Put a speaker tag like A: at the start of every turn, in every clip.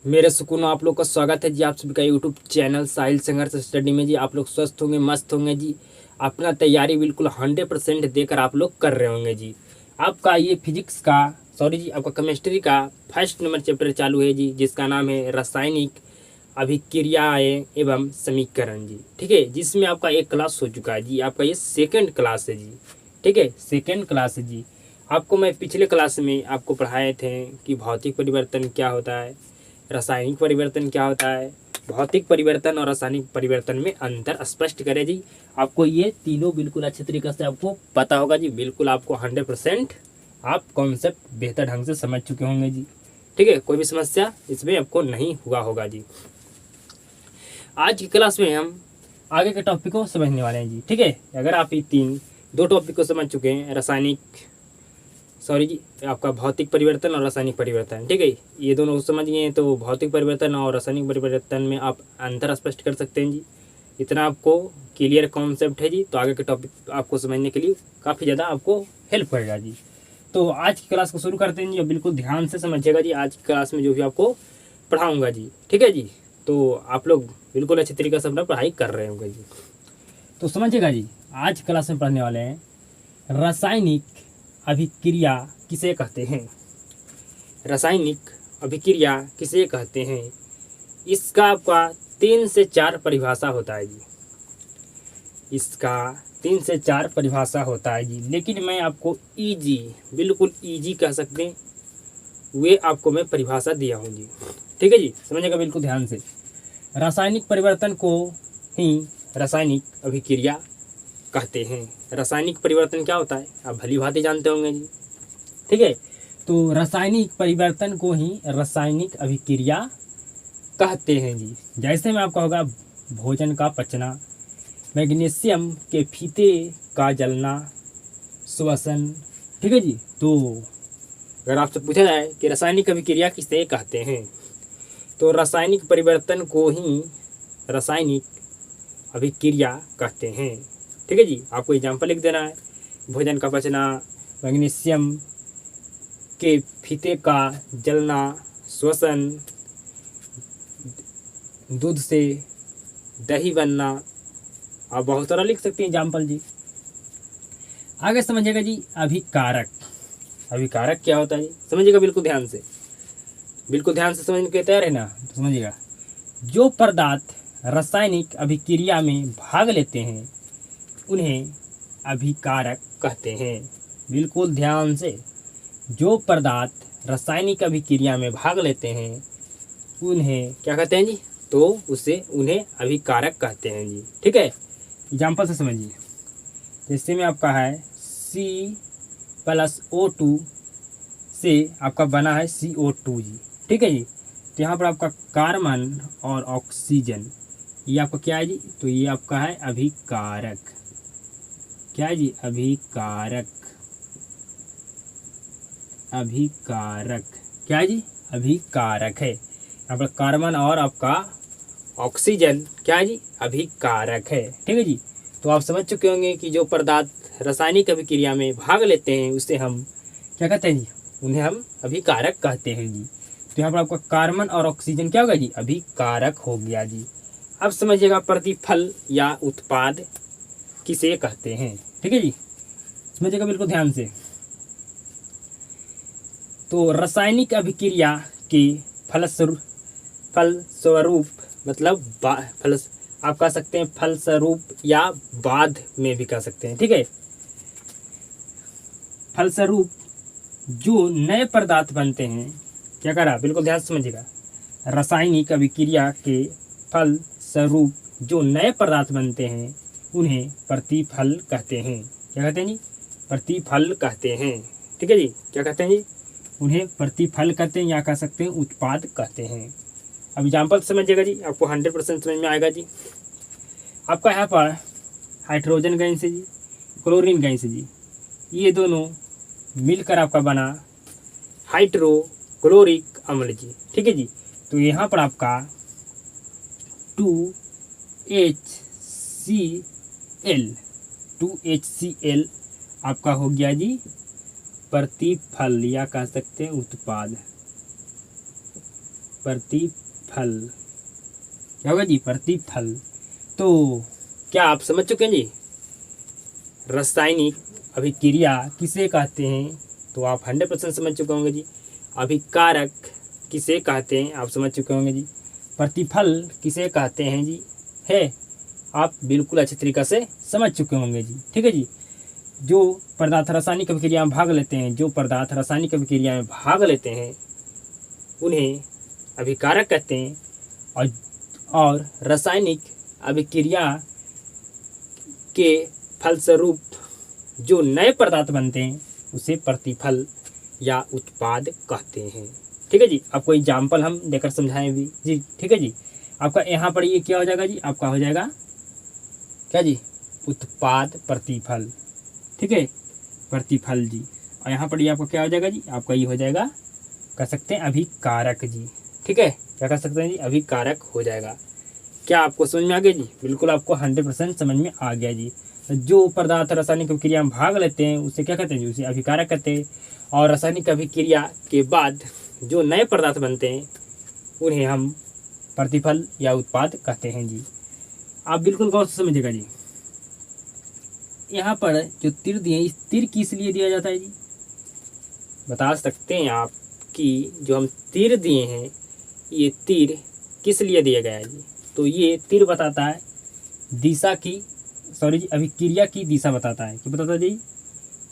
A: मेरे सुकून आप लोग का स्वागत है जी। आप सभी का यूट्यूब चैनल साहिल संघर्ष स्टडी में जी। आप लोग स्वस्थ होंगे, मस्त होंगे जी। अपना तैयारी बिल्कुल 100% देकर आप लोग कर रहे होंगे जी। आपका ये फिजिक्स का आपका केमिस्ट्री का फर्स्ट नंबर चैप्टर चालू है जी, जिसका नाम है रासायनिक अभिक्रियाएं एवं समीकरण जी। ठीक है, जिसमें आपका एक क्लास हो चुका है जी। आपका ये सेकेंड क्लास है जी। ठीक है, सेकेंड क्लास है जी। आपको मैं पिछले क्लास में आपको पढ़ाए थे कि भौतिक परिवर्तन क्या होता है, रासायनिक परिवर्तन क्या होता है, भौतिक परिवर्तन और रासायनिक परिवर्तन में अंतर स्पष्ट करें जी। आपको ये तीनों बिल्कुल अच्छे तरीके से आपको पता होगा जी। बिल्कुल आपको 100% आप कॉन्सेप्ट बेहतर ढंग से समझ चुके होंगे जी। ठीक है, कोई भी समस्या इसमें आपको नहीं हुआ होगा जी। आज की क्लास में हम आगे के टॉपिक को समझने वाले हैं जी। ठीक है, अगर आप ये दो टॉपिक को समझ चुके हैं, आपका भौतिक परिवर्तन और रासायनिक परिवर्तन, ठीक है, ये दोनों समझ गए हैं तो भौतिक परिवर्तन और रासायनिक परिवर्तन में आप अंतर स्पष्ट कर सकते हैं जी। इतना आपको क्लियर कॉन्सेप्ट है जी, तो आगे के टॉपिक आपको समझने के लिए काफ़ी ज़्यादा आपको हेल्प करेगा जी। तो आज की क्लास को शुरू करते हैं जी। बिल्कुल ध्यान से समझिएगा जी, आज की क्लास में जो भी आपको पढ़ाऊँगा जी। ठीक है जी, तो आप लोग बिल्कुल अच्छे तरीके से अपना पढ़ाई कर रहे होंगे जी। तो समझिएगा जी, आज क्लास में पढ़ने वाले हैं रासायनिक अभिक्रिया किसे कहते हैं। रासायनिक अभिक्रिया किसे कहते हैं, इसका आपका 3 से 4 परिभाषा होता है जी। इसका 3 से 4 परिभाषा होता है जी, लेकिन मैं आपको इजी, बिल्कुल इजी कह सकते हैं, वे आपको मैं परिभाषा दिया हूँ जी। ठीक है जी, समझिएगा बिल्कुल ध्यान से। रासायनिक परिवर्तन को ही रासायनिक अभिक्रिया कहते हैं। रासायनिक परिवर्तन क्या होता है आप भली भांति जानते होंगे जी। ठीक है, तो रासायनिक परिवर्तन को ही रासायनिक अभिक्रिया कहते हैं जी। जैसे में आपका होगा भोजन का पचना, मैग्नीशियम के फीते का जलना, श्वसन। ठीक है जी, तो अगर आपसे पूछा जाए कि रासायनिक अभिक्रिया किसे कहते हैं, तो रासायनिक परिवर्तन को ही रासायनिक अभिक्रिया कहते हैं। ठीक है जी, आपको एग्जाम्पल लिख देना है। भोजन का पचना, मैग्नीशियम के फीते का जलना, श्वसन, दूध से दही बनना, आप बहुत सारा लिख सकते हैं एग्जाम्पल जी। आगे समझिएगा जी, अभिकारक। अभिकारक क्या होता है जी, समझिएगा बिल्कुल ध्यान से, बिल्कुल ध्यान से समझने के तैयार है ना। तो समझिएगा, जो पदार्थ रासायनिक अभिक्रिया में भाग लेते हैं उन्हें अभिकारक कहते हैं। बिल्कुल ध्यान से, जो पदार्थ रासायनिक अभिक्रिया में भाग लेते हैं उन्हें क्या कहते हैं जी, तो उन्हें अभिकारक कहते हैं जी। ठीक है, एग्जाम्पल से समझिए। जैसे में आपका है C+O2 से आपका बना है CO2 जी। ठीक है जी, तो यहाँ पर आपका कार्बन और ऑक्सीजन, ये आपका क्या है जी, तो ये आपका है अभिकारक। क्या है जी, अभिकारक। अभिकारक क्या है जी, अभिकारक है। यहाँ पर कार्बन और आपका ऑक्सीजन क्या है जी, अभिकारक है। ठीक है जी, तो आप समझ चुके होंगे कि जो पदार्थ रासायनिक अभिक्रिया में भाग लेते हैं उसे हम क्या कहते हैं जी, उन्हें हम अभिकारक कहते हैं जी। तो यहाँ पर आपका कार्बन और ऑक्सीजन क्या होगा जी, अभिकारक हो गया जी। अब समझिएगा, प्रतिफल या उत्पाद किसे कहते हैं। ठीक है जी, समझिएगा बिल्कुल ध्यान से। तो रासायनिक अभिक्रिया के फलस्वरूप मतलब आप कह सकते हैं फलस्वरूप या बाद में भी कह सकते हैं। ठीक है, फलस्वरूप जो नए पदार्थ बनते हैं, क्या करा, बिल्कुल ध्यान से समझिएगा। रासायनिक अभिक्रिया के फलस्वरूप जो नए पदार्थ बनते हैं उन्हें प्रतिफल कहते हैं। क्या कहते हैं जी, प्रतिफल कहते हैं। ठीक है जी, क्या कहते हैं जी, उन्हें प्रतिफल कहते हैं या कह सकते हैं उत्पाद कहते हैं। अब एग्जाम्पल समझिएगा जी, आपको 100% समझ में आएगा जी। आपका यहाँ पर हाइड्रोजन गैस है जी, क्लोरीन गैस है जी, ये दोनों मिलकर आपका बना हाइड्रोक्लोरिक अम्ल जी। ठीक है जी, तो यहाँ पर आपका 2HCl आपका हो गया जी प्रतिफल या कह सकते हैं उत्पाद। प्रतिफल, क्या होगा जी? प्रतिफल। तो क्या आप समझ चुके हैं जी रासायनिक अभिक्रिया किसे कहते हैं? तो आप 100% समझ चुके होंगे जी। अभिकारक किसे कहते हैं आप समझ चुके होंगे जी। प्रतिफल किसे कहते हैं जी, है आप बिल्कुल अच्छे तरीक़ा से समझ चुके होंगे जी। ठीक है जी। जो पदार्थ रासायनिक अभिक्रिया में भाग लेते हैं, जो पदार्थ रासायनिक अभिक्रिया में भाग लेते हैं उन्हें अभिकारक कहते हैं, और रासायनिक अभिक्रिया के फलस्वरूप जो नए पदार्थ बनते हैं उसे प्रतिफल या उत्पाद कहते हैं। ठीक है जी। आपको एग्जाम्पल हम देकर समझाएं भी जी। ठीक है जी। आपका यहाँ पर ये क्या हो जाएगा जी? आपका हो जाएगा क्या जी? उत्पाद प्रतिफल। ठीक है, प्रतिफल जी। और यहाँ पर ये आपका क्या हो जाएगा जी? आपका ये हो जाएगा, कह सकते हैं अभिकारक जी। ठीक है, क्या कह सकते हैं जी? अभिकारक हो जाएगा। क्या आपको समझ में आ गया जी? बिल्कुल आपको 100% समझ में आ गया जी। जो पदार्थ रासायनिक अभिक्रिया में भाग लेते हैं उसे क्या कहते हैं जी? उसे अभिकारक कहते हैं। और रासायनिक अभिक्रिया के बाद जो नए पदार्थ बनते हैं उन्हें हम प्रतिफल या उत्पाद कहते हैं जी। आप बिल्कुल गौर से समझिएगा जी। यहाँ पर जो तीर दिए, इस तीर किस लिए दिया जाता है जी? बता सकते हैं आप कि जो हम तीर दिए हैं ये तीर किस लिए दिया गया है जी? तो ये तीर बताता है दिशा की, सॉरी जी, अभिक्रिया की दिशा बताता है। क्या बताता है जी?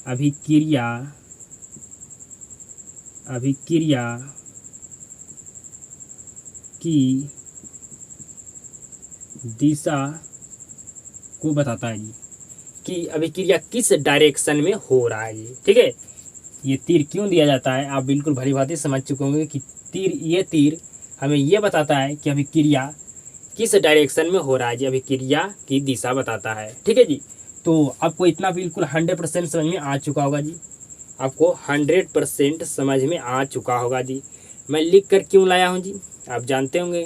A: अभिक्रिया की दिशा को बताता है जी कि अभिक्रिया किस डायरेक्शन में हो रहा है जी। ठीक है, ये तीर क्यों दिया जाता है आप बिल्कुल भली भांति समझ चुके होंगे कि ये तीर हमें ये बताता है कि अभिक्रिया किस डायरेक्शन में हो रहा है जी। अभिक्रिया की दिशा बताता है। ठीक है जी। तो आपको इतना बिल्कुल 100% समझ में आ चुका होगा जी। आपको 100% समझ में आ चुका होगा जी। मैं लिख कर क्यों लाया हूँ जी? आप जानते होंगे,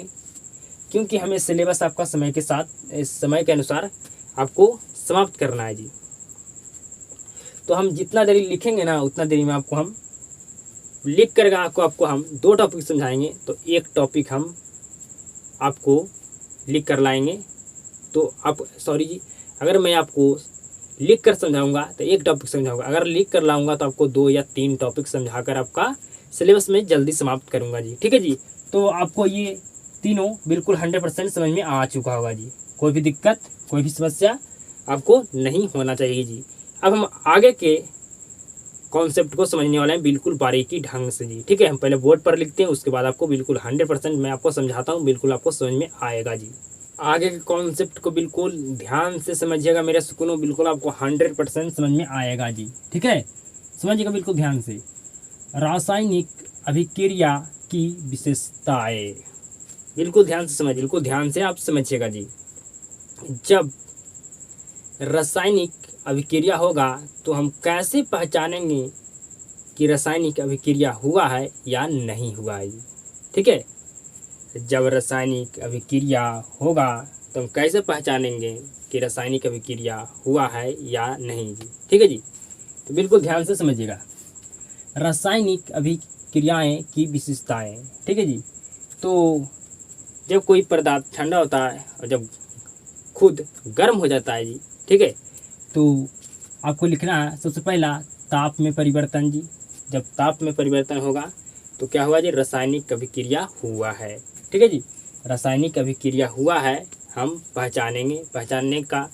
A: क्योंकि हमें सिलेबस आपका समय के साथ, समय के अनुसार आपको समाप्त करना है जी। तो हम जितना देरी लिखेंगे ना उतना देरी में आपको हम लिख कर आपको हम 2 टॉपिक समझाएंगे। तो एक टॉपिक हम आपको लिख कर लाएंगे। तो आप, सॉरी जी, अगर मैं आपको लिख कर समझाऊंगा तो एक टॉपिक समझाऊंगा, अगर लिख कर लाऊंगा तो आपको 2 या 3 टॉपिक समझाकर आपका सिलेबस में जल्दी समाप्त करूंगा जी। ठीक है जी। तो आपको ये तीनों बिल्कुल 100% समझ में आ चुका होगा जी। कोई भी दिक्कत, कोई भी समस्या आपको नहीं होना चाहिए जी। अब हम आगे के कॉन्सेप्ट को समझने वाले हैं बिल्कुल बारीकी ढंग से जी। ठीक है, हम पहले बोर्ड पर लिखते हैं, उसके बाद आपको बिल्कुल 100% मैं आपको समझाता हूँ, बिल्कुल आपको समझ में आएगा जी। आगे के कॉन्सेप्ट को बिल्कुल ध्यान से समझिएगा मेरे सुकूनों, बिल्कुल आपको 100% समझ में आएगा जी। ठीक है, समझिएगा बिल्कुल ध्यान से। रासायनिक अभिक्रिया की विशेषताएं, बिल्कुल ध्यान से समझिए, बिल्कुल ध्यान से आप समझिएगा जी। जब रासायनिक अभिक्रिया होगा तो हम कैसे पहचानेंगे कि रासायनिक अभिक्रिया हुआ है या नहीं हुआ है जी। ठीक है, जब रासायनिक अभिक्रिया होगा तो हम कैसे पहचानेंगे कि रासायनिक अभिक्रिया हुआ है या नहीं जी। ठीक है जी। तो बिल्कुल ध्यान से समझिएगा रासायनिक अभिक्रियाएं की विशेषताएं। ठीक है जी। तो जब कोई पदार्थ ठंडा होता है और जब खुद गर्म हो जाता है जी, ठीक है, तो आपको लिखना है सबसे पहला ताप में परिवर्तन जी। जब ताप में परिवर्तन होगा तो क्या हुआ जी? रासायनिक अभिक्रिया हुआ है। ठीक है जी, रासायनिक अभिक्रिया हुआ है हम पहचानेंगे। पहचानने का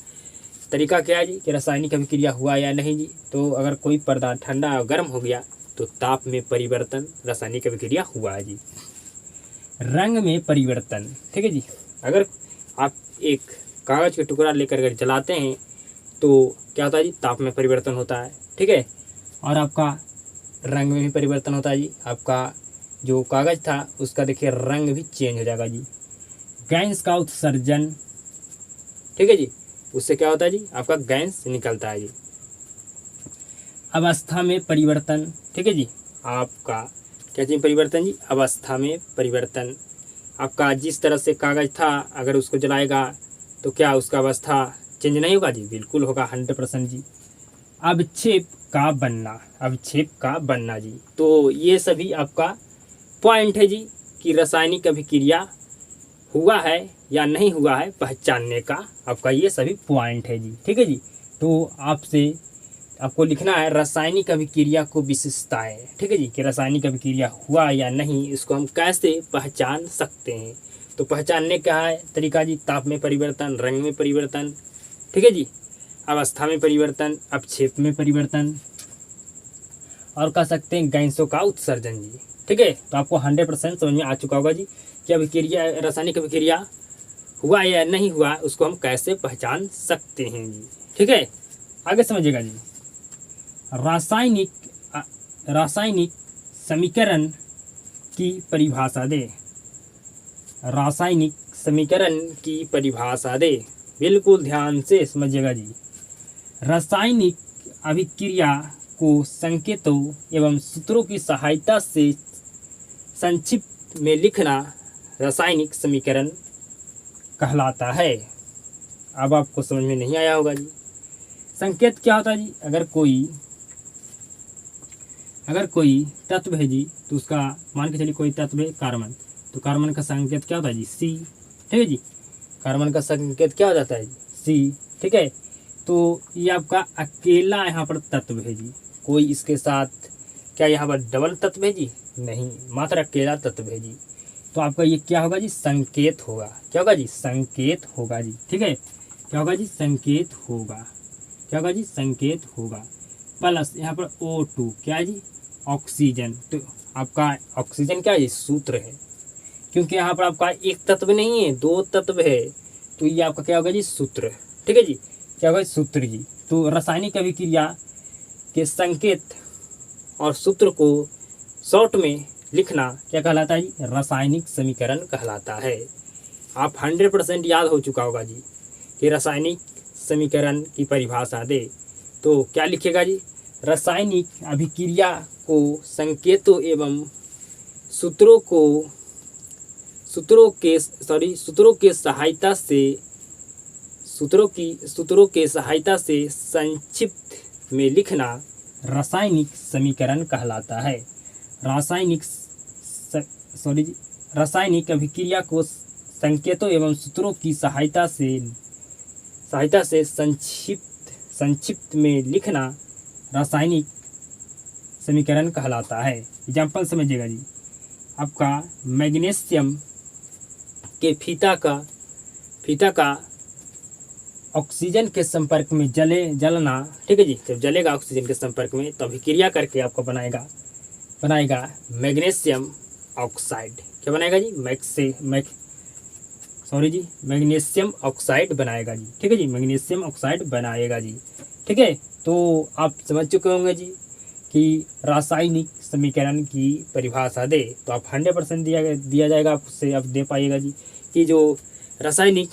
A: तरीका क्या है जी कि रासायनिक अभिक्रिया हुआ या नहीं जी। तो अगर कोई पदार्थ ठंडा और गर्म हो गया तो ताप में परिवर्तन, रासायनिक अभिक्रिया हुआ है जी। रंग में परिवर्तन, ठीक है जी, अगर आप एक कागज़ का टुकड़ा लेकर के जलाते हैं तो क्या होता है जी? ताप में परिवर्तन होता है। ठीक है, और आपका रंग में भी परिवर्तन होता है जी। आपका जो कागज़ था उसका देखिए रंग भी चेंज हो जाएगा जी। गैस का उत्सर्जन, ठीक है जी, उससे क्या होता है जी? आपका गैस निकलता है जी। अवस्था में परिवर्तन, ठीक है जी, आपका क्या चीज़ परिवर्तन जी? अवस्था में परिवर्तन। आपका जिस तरह से कागज़ था अगर उसको जलाएगा तो क्या उसका अवस्था चेंज नहीं होगा जी? बिल्कुल होगा, 100% जी। अवक्षेप का बनना, अवक्षेप का बनना जी। तो ये सभी आपका पॉइंट है जी। कि रासायनिक अभिक्रिया हुआ है या नहीं हुआ है पहचानने का आपका ये सभी पॉइंट है जी। ठीक है जी। तो आपको लिखना है रासायनिक अभिक्रिया को विशेषताएं। ठीक है जी, कि रासायनिक अभिक्रिया हुआ या नहीं इसको हम कैसे पहचान सकते हैं। तो पहचानने का है तरीका जी, ताप में परिवर्तन, रंग में परिवर्तन, ठीक है जी, अवस्था में परिवर्तन, अपक्षेप में परिवर्तन, और कह सकते हैं गैसों का उत्सर्जन जी। ठीक है, तो आपको 100% समझ में आ चुका होगा जी कि अभिक्रिया, रासायनिक अभिक्रिया हुआ या नहीं हुआ उसको हम कैसे पहचान सकते हैं जी। ठीक है, आगे समझिएगा जी। रासायनिक समीकरण की परिभाषा दे। रासायनिक समीकरण की परिभाषा दे, बिल्कुल ध्यान से समझिएगा जी। रासायनिक अभिक्रिया को संकेतों एवं सूत्रों की सहायता से संक्षिप्त में लिखना रासायनिक समीकरण कहलाता है। अब आपको समझ में नहीं आया होगा जी। संकेत क्या होता है जी? अगर कोई तत्व है जी, तो उसका मान के चलिए कोई तत्व है कार्बन, तो कार्बन का संकेत क्या होता है जी? सी। ठीक है जी, कार्बन का संकेत क्या हो जाता है जी? सी। ठीक है, तो ये आपका अकेला यहाँ पर तत्व है जी, कोई इसके साथ क्या यहाँ पर डबल तत्व है जी? नहीं, मात्र अकेला तत्व है जी। तो आपका ये क्या होगा जी? संकेत होगा। क्या होगा जी? संकेत होगा जी। ठीक है, क्या होगा जी? संकेत होगा। क्या होगा जी? संकेत होगा। प्लस यहाँ पर O2 क्या है जी? ऑक्सीजन। तो आपका ऑक्सीजन क्या है जी? सूत्र है, क्योंकि यहाँ पर आपका एक तत्व नहीं है, दो तत्व है, तो ये आपका क्या होगा जी? सूत्र। ठीक है जी, क्या होगा? सूत्र जी। तो रासायनिक अभिक्रिया के संकेत और सूत्र को शॉर्ट में लिखना क्या कहलाता है जी? रासायनिक समीकरण कहलाता है। आप 100% याद हो चुका होगा जी कि रासायनिक समीकरण की परिभाषा दे, तो क्या लिखेगा जी? रासायनिक अभिक्रिया को संकेतों एवं सूत्रों के सहायता से संक्षिप्त में लिखना रासायनिक समीकरण कहलाता है। रासायनिक अभिक्रिया को संकेतों एवं सूत्रों की सहायता से संक्षिप्त में लिखना रासायनिक समीकरण कहलाता है। एग्जाम्पल समझिएगा जी। आपका मैग्नीशियम के फीता का ऑक्सीजन के संपर्क में जलना, ठीक है जी, जब जलेगा ऑक्सीजन के संपर्क में तो अभिक्रिया करके आपको बनाएगा मैग्नीशियम ऑक्साइड। क्या बनाएगा जी? मैग्नीशियम ऑक्साइड बनाएगा जी। ठीक है जी, मैग्नीशियम ऑक्साइड बनाएगा जी। ठीक है, तो आप समझ चुके होंगे जी कि रासायनिक समीकरण की परिभाषा दे, तो आप 100% दिया जाएगा, आप उससे आप दे पाइएगा जी कि जो रासायनिक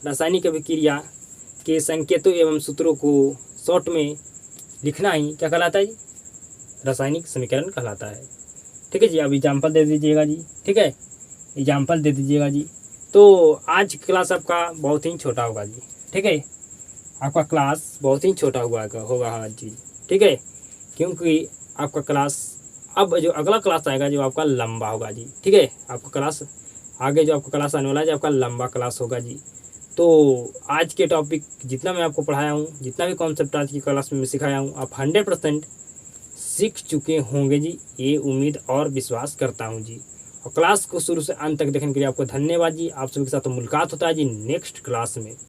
A: रासायनिक अभिक्रिया के संकेतों एवं सूत्रों को शॉर्ट में लिखना ही क्या कहलाता है जी? रासायनिक समीकरण कहलाता है। ठीक है जी, अब एग्जाम्पल दे दीजिएगा जी। ठीक है, एग्जाम्पल दे दीजिएगा जी। तो आज क्लास आपका बहुत ही छोटा होगा जी। ठीक है, आपका क्लास बहुत ही छोटा होगा आज जी। ठीक है, क्योंकि आपका क्लास अब जो अगला क्लास आएगा जो आपका लंबा होगा जी। ठीक है, आपका क्लास आगे जो आपका क्लास आने वाला है जो आपका लंबा क्लास होगा जी। तो आज के टॉपिक जितना मैं आपको पढ़ाया हूँ, जितना भी कॉन्सेप्ट आज की क्लास में मैं सिखाया हूँ, आप 100% सीख चुके होंगे जी, ये उम्मीद और विश्वास करता हूँ जी। और क्लास को शुरू से अंत तक देखने के लिए आपको धन्यवाद जी। आप सभी के साथ मुलाकात होता है जी नेक्स्ट क्लास में।